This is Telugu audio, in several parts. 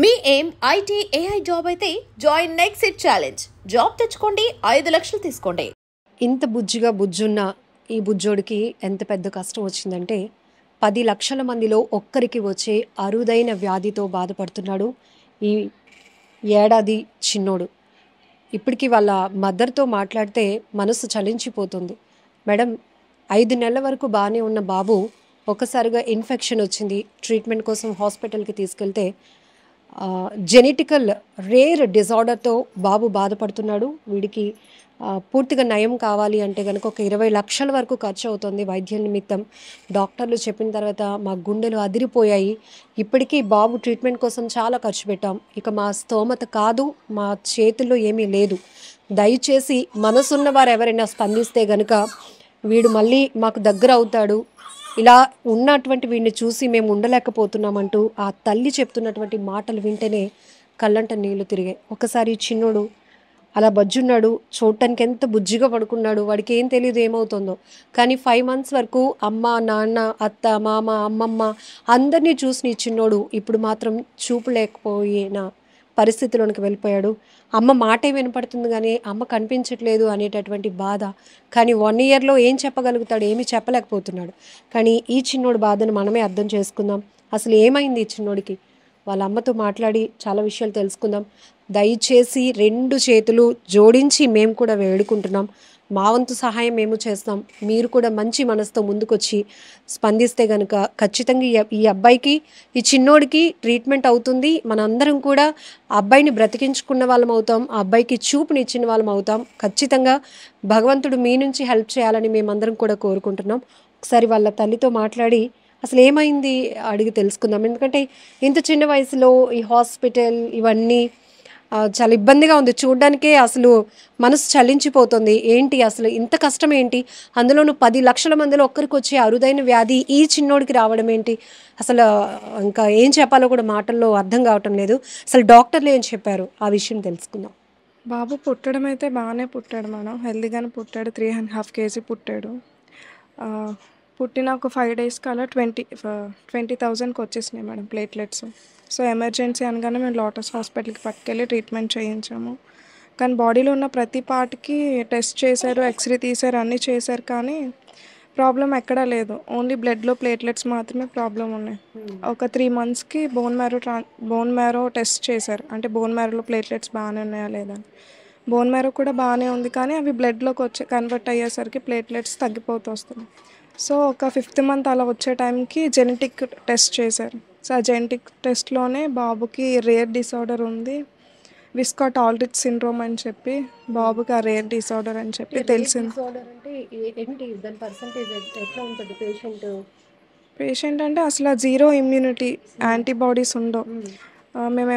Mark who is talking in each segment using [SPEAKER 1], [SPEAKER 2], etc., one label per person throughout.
[SPEAKER 1] మీ ఏం ఐటీ ఏఐ జాబ్ అయితే join next it challenge. Job తెచ్చుకోండి, 5 లక్షలు తీసుకోండి.
[SPEAKER 2] ఇంత బుజ్జిగా బుజ్జున్న ఈ బుజ్జోడికి ఎంత పెద్ద కష్టం వచ్చిందంటే 10 లక్షల మందిలో ఒక్కరికి వచ్చే అరుదైన వ్యాధితో బాధపడుతున్నాడు ఈ ఏడాది చిన్నోడు. ఇప్పటికీ వాళ్ళ మదర్తో మాట్లాడితే మనసు చలించిపోతుంది. మేడం, 5 నెలల వరకు బాగానే ఉన్న బాబు ఒక్కసారిగా ఇన్ఫెక్షన్ వచ్చింది. ట్రీట్మెంట్ కోసం హాస్పిటల్కి తీసుకెళ్తే జెనెటికల్ రేర్ డిజార్డర్తో బాబు బాధపడుతున్నాడు. వీడికి పూర్తిగా నయం కావాలి అంటే కనుక ఒక 20 లక్షల వరకు ఖర్చు అవుతుంది వైద్యం నిమిత్తం. డాక్టర్లు చెప్పిన తర్వాత మా గుండెలు అదిరిపోయాయి. ఇప్పటికీ బాబు ట్రీట్మెంట్ కోసం చాలా ఖర్చు పెట్టాం. ఇక మా స్తోమత కాదు, మా చేతుల్లో ఏమీ లేదు. దయచేసి మనసున్న వారు ఎవరైనా స్పందిస్తే గనుక వీడు మళ్ళీ మాకు దగ్గర అవుతాడు. ఇలా ఉన్నటువంటి వీడిని చూసి మేము ఉండలేకపోతున్నామంటూ ఆ తల్లి చెప్తున్నటువంటి మాటలు వింటేనే కళ్ళంట నీళ్లు తిరిగాయి. ఒకసారి చిన్నోడు అలా బజ్జున్నాడు, చూడటానికి ఎంత బుజ్జిగా పడుకున్నాడు. వాడికి ఏం తెలియదు ఏమవుతుందో. కానీ 5 months వరకు అమ్మ, నాన్న, అత్త, మామ, అమ్మమ్మ అందరినీ చూసిన ఈ చిన్నోడు ఇప్పుడు మాత్రం చూపు లేకపోయిన పరిస్థితిలోనికి వెళ్ళిపోయాడు. అమ్మ మాటే వినపడుతుంది కానీ అమ్మ కనిపించట్లేదు అనేటటువంటి బాధ. కానీ 1 yearలో ఏం చెప్పగలుగుతాడు? ఏమీ చెప్పలేకపోతున్నాడు. కానీ ఈ చిన్నోడు బాధను మనమే అర్థం చేసుకుందాం. అసలు ఏమైంది ఈ చిన్నోడికి? వాళ్ళ అమ్మతో మాట్లాడి చాలా విషయాలు తెలుసుకుందాం. దయచేసి 2 చేతులు జోడించి మేము కూడా వేడుకుంటున్నాం. మా వంతు సహాయం మేము చేస్తాం. మీరు కూడా మంచి మనసుతో ముందుకొచ్చి స్పందిస్తే కనుక ఖచ్చితంగా ఈ అబ్బాయికి, ఈ చిన్నోడికి ట్రీట్మెంట్ అవుతుంది. మనందరం కూడా ఆ అబ్బాయిని బ్రతికించుకున్న వాళ్ళం అవుతాం. ఆ అబ్బాయికి చూపునిచ్చిన వాళ్ళం అవుతాం. ఖచ్చితంగా భగవంతుడు మీ నుంచి హెల్ప్ చేయాలని మేమందరం కూడా కోరుకుంటున్నాం. ఒకసారి వాళ్ళ తల్లితో మాట్లాడి అసలు ఏమైంది అడిగి తెలుసుకుందాం. ఎందుకంటే ఇంత చిన్న వయసులో ఈ హాస్పిటల్ ఇవన్నీ చాలా ఇబ్బందిగా ఉంది. చూడ్డానికే అసలు మనసు చలించిపోతుంది. ఏంటి అసలు ఇంత కష్టం ఏంటి? అందులోనూ 10 లక్షల మందిలో ఒక్కరికి వచ్చే అరుదైన వ్యాధి ఈ చిన్నోడికి రావడం ఏంటి? అసలు ఇంకా ఏం చెప్పాలో కూడా మాటల్లో అర్థం కావటం లేదు. అసలు డాక్టర్లు ఏం చెప్పారు ఆ విషయం తెలుసుకుందాం.
[SPEAKER 3] బాబు పుట్టడం అయితే బాగానే పుట్టాడు మేడం. హెల్తీగానే పుట్టాడు. 3.5 kg పుట్టాడు. పుట్టిన ఒక 5 daysకి అలా 20,000కి వచ్చేసినాయి మేడం ప్లేట్లెట్స్. సో ఎమర్జెన్సీ అనగానే మేము లోటస్ హాస్పిటల్కి పట్టుకెళ్ళి ట్రీట్మెంట్ చేయించాము. కానీ బాడీలో ఉన్న ప్రతి పార్ట్కి టెస్ట్ చేశారు, ఎక్స్రే తీశారు, అన్నీ చేశారు. కానీ ప్రాబ్లం ఎక్కడా లేదు. ఓన్లీ బ్లడ్లో ప్లేట్లెట్స్ మాత్రమే ప్రాబ్లం ఉన్నాయి. ఒక 3 monthsకి బోన్ మ్యారో టెస్ట్ చేశారు. అంటే బోన్ మ్యారోలో ప్లేట్లెట్స్ బాగానే ఉన్నాయా లేదా అని. బోన్ మ్యారో కూడా బాగానే ఉంది. కానీ అవి బ్లడ్లోకి కన్వర్ట్ అయ్యేసరికి ప్లేట్లెట్స్ తగ్గిపోతూ వస్తున్నాయి. సో ఒక 5th month అలా వచ్చే టైంకి జెనెటిక్ టెస్ట్ చేశారు. సో ఆ జెనెటిక్ టెస్ట్లోనే బాబుకి రేర్ డిసార్డర్ ఉంది, విస్కాట్ ఆల్రిచ్ సిండ్రోమ్ అని చెప్పి బాబుకి ఆ రేర్ డిసార్డర్ అని చెప్పి తెలిసింది. పేషెంట్ అంటే అసలు 0 immunity, యాంటీబాడీస్ ఉండవు. మేము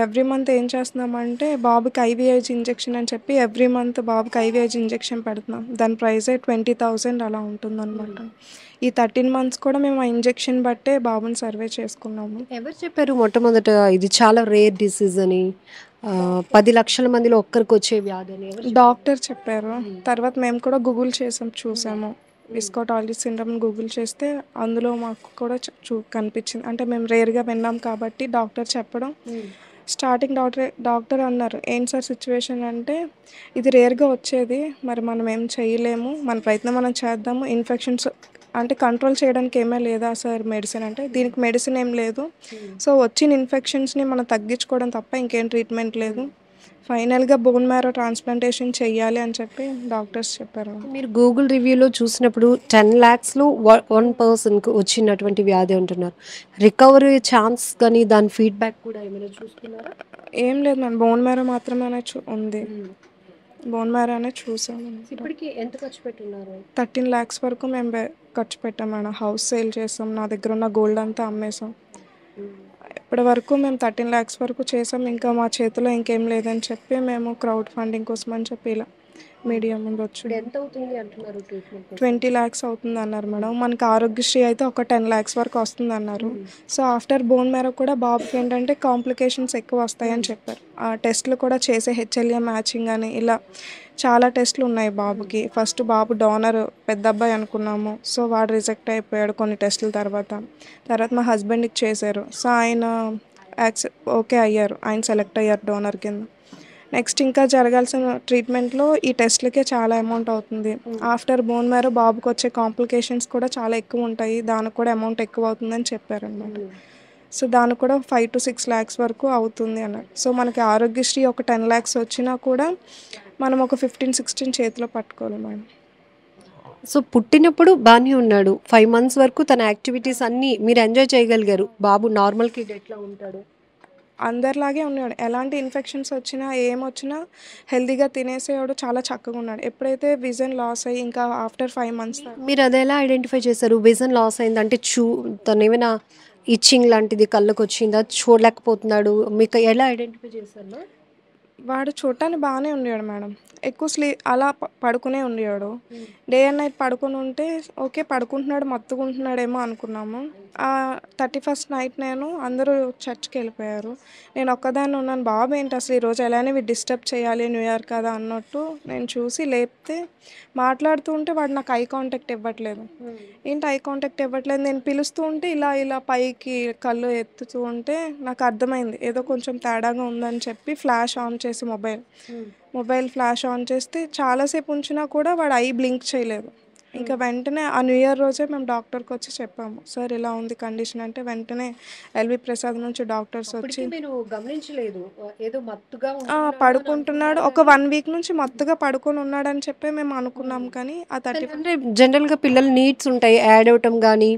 [SPEAKER 3] ఎవ్రీ మంత్ ఏం చేస్తున్నామంటే బాబుకి ఐవీఐజీ ఇంజెక్షన్ అని చెప్పి ఎవ్రీ మంత్ బాబుకి ఐవీఐజీ ఇంజెక్షన్ పెడుతున్నాం. దాని ప్రైజే 20,000 అలా ఉంటుందన్నమాట. ఈ 13 months కూడా మేము ఆ ఇంజెక్షన్ బట్టే బాబుని సర్వే చేసుకున్నాము.
[SPEAKER 2] ఎవరు చెప్పారు మొట్టమొదట ఇది చాలా రేర్ డిసీజ్ అని? 10 లక్షల మందిలో ఒక్కరికి వచ్చే వ్యాధి అని
[SPEAKER 3] డాక్టర్ చెప్పారు. తర్వాత మేము కూడా గూగుల్ చూసాము. విస్కాట్ ఆల్రిచ్ సిండ్రోమ్ గూగుల్ చేస్తే అందులో మాకు కూడా కనిపించింది. అంటే మేము రేర్గా విన్నాం కాబట్టి డాక్టర్ చెప్పడం స్టార్టింగ్ డాక్టర్ అన్నారు, ఏంటి సార్ సిచ్యువేషన్ అంటే ఇది రేర్గా వచ్చేది, మరి మనం ఏం చేయలేము, మన ప్రయత్నం మనం చేద్దాము. ఇన్ఫెక్షన్స్ అంటే కంట్రోల్ చేయడానికి ఏమీ లేదా సార్ మెడిసిన్ అంటే, దీనికి మెడిసిన్ ఏం లేదు. సో వచ్చిన ఇన్ఫెక్షన్స్ని మనం తగ్గించుకోవడం తప్ప ఇంకేం ట్రీట్మెంట్ లేదు. ఫైనల్గా బోన్ మ్యారో ట్రాన్స్ప్లాంటేషన్ చెయ్యాలి అని చెప్పి డాక్టర్స్ చెప్పారు.
[SPEAKER 2] మీరు గూగుల్ రివ్యూలో చూసినప్పుడు 10 lakhsలో 1 personకి వచ్చినటువంటి వ్యాధి అంటున్నారు. రికవరీ ఛాన్స్ కానీ దాని ఫీడ్బ్యాక్ కూడా ఏమైనా చూస్తున్నారా?
[SPEAKER 3] ఏం లేదు మేడం, బోన్ మ్యారో మాత్రమే ఉంది. బోన్ మ్యారో అనే చూసాము.
[SPEAKER 2] ఇప్పటికి ఎంత ఖర్చు పెట్టున్నారు?
[SPEAKER 3] 13 lakhs వరకు మేము ఖర్చు పెట్టాం మేడం. హౌస్ సేల్ చేసాం, నా దగ్గర ఉన్న గోల్డ్ అంతా అమ్మేసాం. ఇప్పటి వరకు మేము 13 lakhs వరకు చేసాం. ఇంకా మా చేతిలో ఇంకేం లేదని చెప్పి మేము క్రౌడ్ ఫండింగ్ కోసం అని చెప్పి ఇలా మీడియా ముందు వచ్చి
[SPEAKER 2] ఎంత అవుతుంది అంటున్నారు ట్రీట్మెంట్?
[SPEAKER 3] 20 lakhs అవుతుంది అన్నారు మేడం. మనకి ఆరోగ్యశ్రీ అయితే ఒక 10 lakhs వరకు వస్తుంది అన్నారు. సో ఆఫ్టర్ బోన్ మ్యారో కూడా బాబుకి ఏంటంటే కాంప్లికేషన్స్ ఎక్కువ వస్తాయని చెప్పారు. ఆ టెస్ట్లు కూడా చేసే హెచ్ఎల్ఏ మ్యాచింగ్ అని ఇలా చాలా టెస్ట్లు ఉన్నాయి బాబుకి. ఫస్ట్ బాబు డోనర్ పెద్ద అబ్బాయి అనుకున్నాము. సో వాడు రిజెక్ట్ అయిపోయాడు కొన్ని టెస్టుల తర్వాత. మా హస్బెండ్కి చేశారు. సో ఆయన ఓకే అయ్యారు, ఆయన సెలెక్ట్ అయ్యారు డోనర్ కింద. నెక్స్ట్ ఇంకా జరగాల్సిన ట్రీట్మెంట్లో ఈ టెస్ట్లకే చాలా అమౌంట్ అవుతుంది. ఆఫ్టర్ బోన్ మ్యారో బాబుకి వచ్చే కాంప్లికేషన్స్ కూడా చాలా ఎక్కువ ఉంటాయి, దానికి కూడా అమౌంట్ ఎక్కువ అవుతుందని చెప్పారనమాట. సో దానికి కూడా 5 to 6 lakhs వరకు అవుతుంది అన్నారు. సో మనకి ఆరోగ్యశ్రీ ఒక 10 lakhs వచ్చినా కూడా మనం ఒక 15-16 చేతిలో పట్టుకోవాలి మేడం.
[SPEAKER 2] సో పుట్టినప్పుడు బాగానే ఉన్నాడు, 5 months వరకు తన యాక్టివిటీస్ అన్నీ మీరు ఎంజాయ్ చేయగలిగారు. బాబు నార్మల్ కిడ్ ఎట్లా ఉంటాడు?
[SPEAKER 3] అందరిలాగే ఉన్నాడు, ఎలాంటి ఇన్ఫెక్షన్స్ వచ్చినా ఏమొచ్చినా హెల్తీగా తినేసేవాడు, చాలా చక్కగా ఉన్నాడు. ఎప్పుడైతే విజన్ లాస్ అయ్యి ఇంకా ఆఫ్టర్ 5 months
[SPEAKER 2] మీరు అది ఎలా ఐడెంటిఫై చేశారు? విజన్ లాస్ అయింది అంటే తను ఏమైనా ఇచ్చింగ్ లాంటిది కళ్ళకు వచ్చిందా? చూడలేకపోతున్నాడు, మీకు ఎలా ఐడెంటిఫై చేశారు?
[SPEAKER 3] వాడు చూడటానికి బాగానే ఉండేవాడు మేడం, ఎక్కువ అలా పడుకునే ఉండేవాడు. డే అండ్ నైట్ పడుకుని ఉంటే ఓకే పడుకుంటున్నాడు మత్తుకుంటున్నాడేమో అనుకున్నాము. 31st నైట్ అందరూ చర్చ్కి వెళ్ళిపోయారు, నేను ఒక్కదాన్ని ఉన్నాను. బాబు ఏంటి అసలు ఈరోజు ఎలానే డిస్టర్బ్ చేయాలి, న్యూ ఇయర్ కదా అన్నట్టు నేను చూసి లేపితే మాట్లాడుతూ ఉంటే వాడు నాకు ఐ కాంటాక్ట్ ఇవ్వట్లేదు. ఏంటి ఐ కాంటాక్ట్ ఇవ్వట్లేదు, నేను పిలుస్తూ ఉంటే ఇలా ఇలా పైకి కళ్ళు ఎత్తుతూ ఉంటే నాకు అర్థమైంది ఏదో కొంచెం తేడాగా ఉందని చెప్పి ఫ్లాష్ ఆన్ చేసి మొబైల్ ఫ్లాష్ ఆన్ చేస్తే చాలాసేపు ఉంచినా కూడా వాడు ఐ బ్లింక్ చేయలేదు. ఇంకా వెంటనే ఆ న్యూ ఇయర్ రోజే మేము డాక్టర్కి వచ్చి చెప్పాము, సార్ ఇలా ఉంది కండిషన్ అంటే వెంటనే ఎల్వి ప్రసాద్ నుంచి డాక్టర్స్ వచ్చి
[SPEAKER 2] మీరు గమనించలేదు ఏదో మత్తుగా
[SPEAKER 3] పడుకుంటున్నాడు, ఒక 1 week నుంచి మత్తుగా పడుకొని ఉన్నాడని చెప్పి మేము అనుకున్నాం. కానీ ఆ 30
[SPEAKER 2] అంటే జనరల్గా పిల్లల నీడ్స్ ఉంటాయి, యాడ్ అవటం కానీ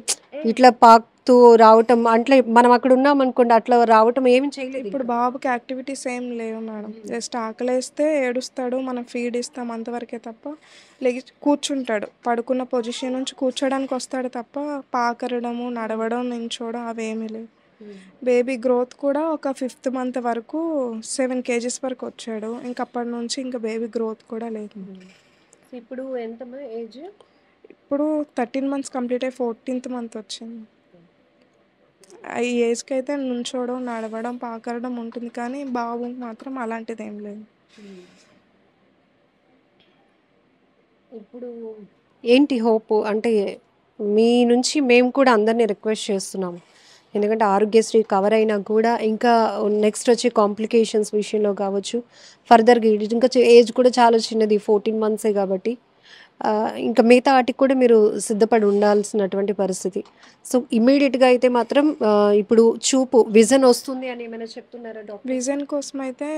[SPEAKER 2] ఇట్లా పాకుతూ రావటం, అంటే మనం అక్కడ ఉన్నాం అనుకోండి అట్లా రావటం ఏమి చేయలేదు.
[SPEAKER 3] ఇప్పుడు బాబుకి యాక్టివిటీస్ ఏం లేవు మేడం, జస్ట్ ఆకలేస్తే ఏడుస్తాడు, మనం ఫీడ్ ఇస్తాం అంతవరకే తప్ప లేచి కూర్చుంటాడు, పడుకున్న పొజిషన్ నుంచి కూర్చోడానికి వస్తాడు తప్ప పాకరడము, నడవడం, నించోవడం అవేమీ లేవు. బేబీ గ్రోత్ కూడా ఒక 5th month వరకు 7 kgs వరకు వచ్చాడు, ఇంక అప్పటి నుంచి ఇంకా బేబీ గ్రోత్ కూడా లేదు.
[SPEAKER 2] ఇప్పుడు ఎంత ఏజ్?
[SPEAKER 3] ఇప్పుడు 13 months కంప్లీట్ అయ్యి 14th month వచ్చింది. ఈ ఏజ్కి అయితే నుంచోవడం, నడవడం, పాకరడం ఉంటుంది, కానీ బాబు మాత్రం అలాంటిది ఏం లేదు.
[SPEAKER 2] ఇప్పుడు ఏంటి హోప్ అంటే మీ నుంచి మేము కూడా అందరినీ రిక్వెస్ట్ చేస్తున్నాము, ఎందుకంటే ఆరోగ్యశ్రీ కవర్ అయినా కూడా ఇంకా నెక్స్ట్ వచ్చే కాంప్లికేషన్స్ విషయంలో కావచ్చు, ఫర్దర్గా ఇంకా ఏజ్ కూడా చాలా చిన్నది 14 months కాబట్టి ఇంకా మిగతా వాటికి కూడా మీరు సిద్ధపడి ఉండాల్సినటువంటి పరిస్థితి. సో ఇమీడియట్గా అయితే మాత్రం ఇప్పుడు విజన్ వస్తుంది అని ఏమైనా చెప్తున్నారా డాక్టర్?
[SPEAKER 3] విజన్ కోసం అయితే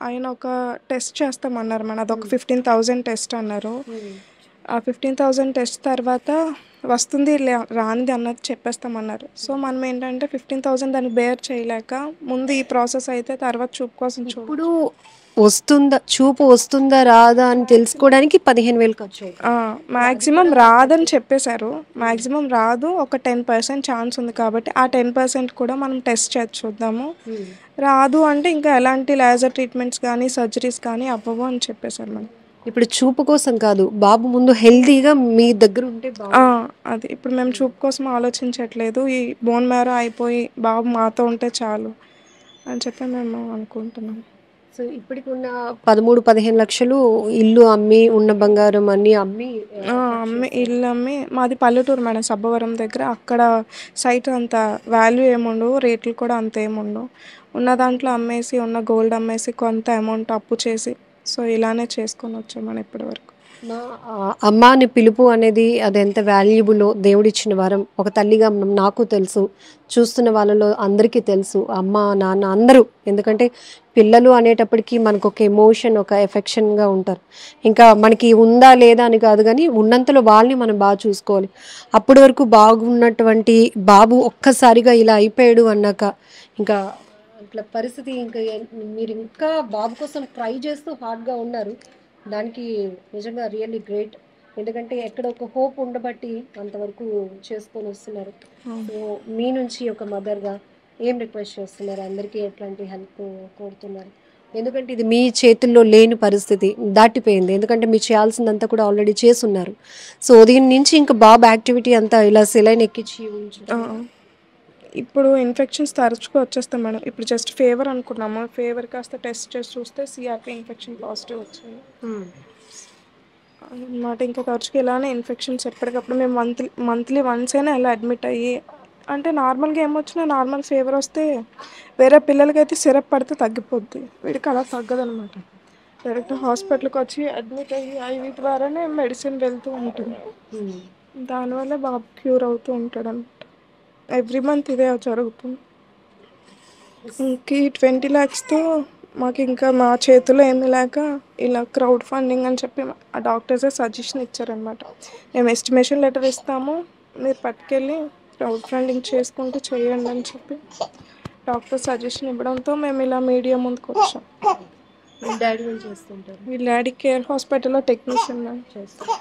[SPEAKER 3] ఆయన ఒక టెస్ట్ చేస్తామన్నారు మన, అదొక 15,000 టెస్ట్ అన్నారు. ఆ 15,000 టెస్ట్ తర్వాత వస్తుంది రానిది అన్నది చెప్పేస్తామన్నారు. సో మనం ఏంటంటే 15,000 దాన్ని బేర్ చేయలేక ముందు ఈ ప్రాసెస్ అయితే తర్వాత చూపు కోసం
[SPEAKER 2] ఇప్పుడు చూపు వస్తుందా రాదా అని తెలుసుకోవడానికి 15,000 ఖర్చు.
[SPEAKER 3] మ్యాక్సిమం రాదని చెప్పేశారు, మ్యాక్సిమం రాదు, ఒక 10% ఛాన్స్ ఉంది కాబట్టి ఆ 10% కూడా మనం టెస్ట్ చేసి చూద్దాము. రాదు అంటే ఇంకా ఎలాంటి లేజర్ ట్రీట్మెంట్స్ కానీ సర్జరీస్ కానీ అవ్వవు అని చెప్పేశారు మనం.
[SPEAKER 2] ఇప్పుడు చూపు కోసం కాదు, బాబు ముందు హెల్తీగా మీ దగ్గర ఉంటే
[SPEAKER 3] అది ఇప్పుడు మేము చూపు కోసం ఆలోచించట్లేదు, ఈ బోన్ మ్యారో అయిపోయి బాబు మాతో ఉంటే చాలు అని చెప్పి మేము అనుకుంటున్నాం.
[SPEAKER 2] సో ఇప్పటికి ఉన్న 13-15 లక్షలు ఇల్లు అమ్మి ఉన్న బంగారం అన్నీ అమ్మి
[SPEAKER 3] ఇల్లు అమ్మి, మాది పల్లెటూరు మేడం, సబ్బవరం దగ్గర, అక్కడ సైట్ అంత వాల్యూ ఏముండవు, రేట్లు కూడా అంత ఏముండవు, ఉన్న దాంట్లో అమ్మేసి ఉన్న గోల్డ్ అమ్మేసి కొంత అమౌంట్ అప్పు చేసి సో ఇలానే చేసుకొని వచ్చాం మనం ఇప్పటి వరకు.
[SPEAKER 2] అమ్మ అని పిలుపు అనేది అది ఎంత వాల్యుబుల్లో దేవుడిచ్చిన వరం. ఒక తల్లిగా నాకు తెలుసు, చూస్తున్న వాళ్ళలో అందరికీ తెలుసు, అమ్మ నాన్న అందరూ. ఎందుకంటే పిల్లలు అనేటప్పటికీ మనకు ఒక ఎమోషన్, ఒక ఎఫెక్షన్గా ఉంటారు. ఇంకా మనకి ఉందా లేదా అని కాదు, కానీ ఉన్నంతలో వాళ్ళని మనం బాగా చూసుకోవాలి. అప్పటి వరకు బాగున్నటువంటి బాబు ఒక్కసారిగా ఇలా అయిపోయాడు అన్నాక ఇంకా ఇట్లా పరిస్థితి. ఇంకా మీరు ఇంకా బాబు కోసం ట్రై చేస్తూ హార్డ్గా ఉన్నారు, దానికి నిజంగా రియల్లీ గ్రేట్. ఎందుకంటే ఎక్కడ ఒక హోప్ ఉండబట్టి అంతవరకు చేసుకొని వస్తున్నారు. సో మీ నుంచి ఒక మదర్గా ఏం రిక్వెస్ట్ చేస్తున్నారు, అందరికీ ఎట్లాంటి హెల్ప్ కోరుతున్నారు? ఎందుకంటే ఇది మీ చేతుల్లో లేని పరిస్థితి, దాటిపోయింది. ఎందుకంటే మీరు చేయాల్సిందంతా కూడా ఆల్రెడీ చేసున్నారు. సో దీని నుంచి ఇంకా బాబు యాక్టివిటీ అంతా ఇలా సెలైన్ ఎక్కించి
[SPEAKER 3] ఇప్పుడు ఇన్ఫెక్షన్స్ తరచుగా వచ్చేస్తాం మేడం. ఇప్పుడు జస్ట్ ఫీవర్ అనుకున్నాము, ఫీవర్ కాస్త టెస్ట్ చేసి చూస్తే సిఆర్పి ఇన్ఫెక్షన్ పాజిటివ్ వచ్చింది అన్నమాట. ఇంకా తరచుగా ఇలానే ఇన్ఫెక్షన్స్ ఎప్పటికప్పుడు మేము మంత్లీ వన్స్ అయినా ఇలా అడ్మిట్ అయ్యి అంటే నార్మల్గా ఏమొచ్చినా నార్మల్ ఫీవర్ వస్తే వేరే పిల్లలకైతే సిరప్ పడితే తగ్గిపోద్ది, వీడికి అలా తగ్గదనమాట. డైరెక్ట్ హాస్పిటల్కి వచ్చి అడ్మిట్ అయ్యి ఐవి ద్వారానే మెడిసిన్ వెళ్తూ ఉంటుంది. దానివల్ల బాబు క్యూర్ అవుతూ ఉంటాడు అనమాట. ఎవ్రీ మంత్ ఇదే జరుగుతుంది. ఇంక 20 lakhsతో మాకు ఇంకా మా చేతిలో ఏమీ లేక ఇలా క్రౌడ్ ఫండింగ్ అని చెప్పి ఆ డాక్టర్సే సజెషన్ ఇచ్చారనమాట. మేము ఎస్టిమేషన్ లెటర్ ఇస్తాము, మీరు పట్టుకెళ్ళి క్రౌడ్ ఫండింగ్ చేసుకుంటూ చేయండి అని చెప్పి డాక్టర్ సజెషన్ ఇవ్వడంతో మేము ఇలా మీడియా ముందుకు వచ్చాం.
[SPEAKER 2] మీ డాడీ ఏం చేస్తుంటారు?
[SPEAKER 3] వీళ్ళ డాడీ కేర్ హాస్పిటల్లో టెక్నీషియన్
[SPEAKER 2] చేస్తారు.